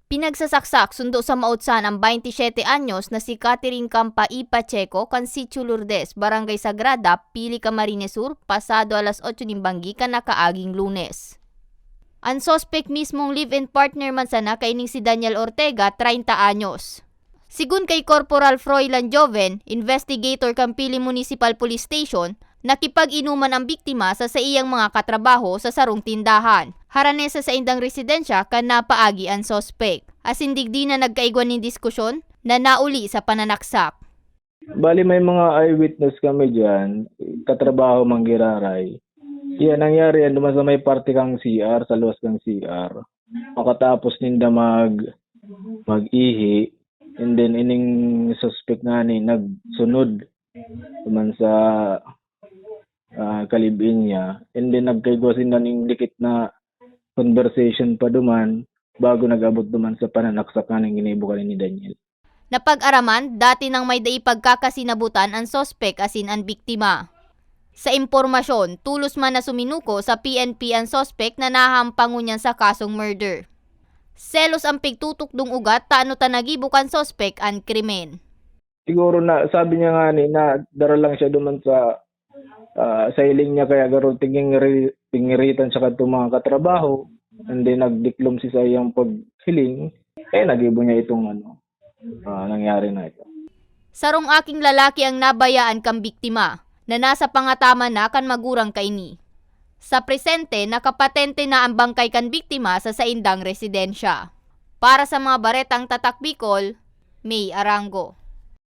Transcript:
Pinagsasaksak sundo sa mautsan ang 27 anyos na si Catherine Campa y Pacheco kan Sitio Lourdes, Barangay Sagrada, Pili, Camarines Sur, pasado alas 8 ng banggi kan nakaaging Lunes. Ang suspect mismong live-in partner man sana kaining si Daniel Ortega, 30 anyos. Sigun kay Corporal Froilan Joven, investigator kan Pili Municipal Police Station, nakipag-inuman ang biktima sa iyang mga katrabaho sa sarong tindahan. Haranesa sa indang residensya kan napaagi ang suspect. Asindig di na nagkaigwan ng diskusyon na nauli sa pananaksak. Bali may mga eyewitness kami dyan, katrabaho manggiraray. Yan, nangyari yan, duman sa may parte kang CR, sa luwas kang CR. Makatapos ninda mag-ihi, and then ining suspect nga ni nagsunod duman sa kalibin niya, and then nagkaigwasin na ning dikit na conversation pa duman bago nag-abot duman sa pananaksak na ng ginibukan ni Daniel. Napag-araman, dati nang may daipagkakasinabutan ang suspect asin ang biktima. Sa impormasyon, tulos man na suminuko sa PNP ang suspect na nahampango niyan sa kasong murder. Selos ang pigtutok dung ugat taano tanagibukan suspect ang krimen. Siguro na sabi niya nga ni na dara lang siya duman sa sailing niya kaya garo tingiritan sa kadto mga katrabaho, and then nagdiklom si sa iyang paghiling nagibo niya itong nangyari na ito. Sarong aking lalaki ang nabayaan kang biktima na nasa pangataman na kan magurang kaini. Sa presente, nakapatente na ang bangkay kan biktima sa saindang residensya. Para sa mga baretang tatak Bicol, May Arango.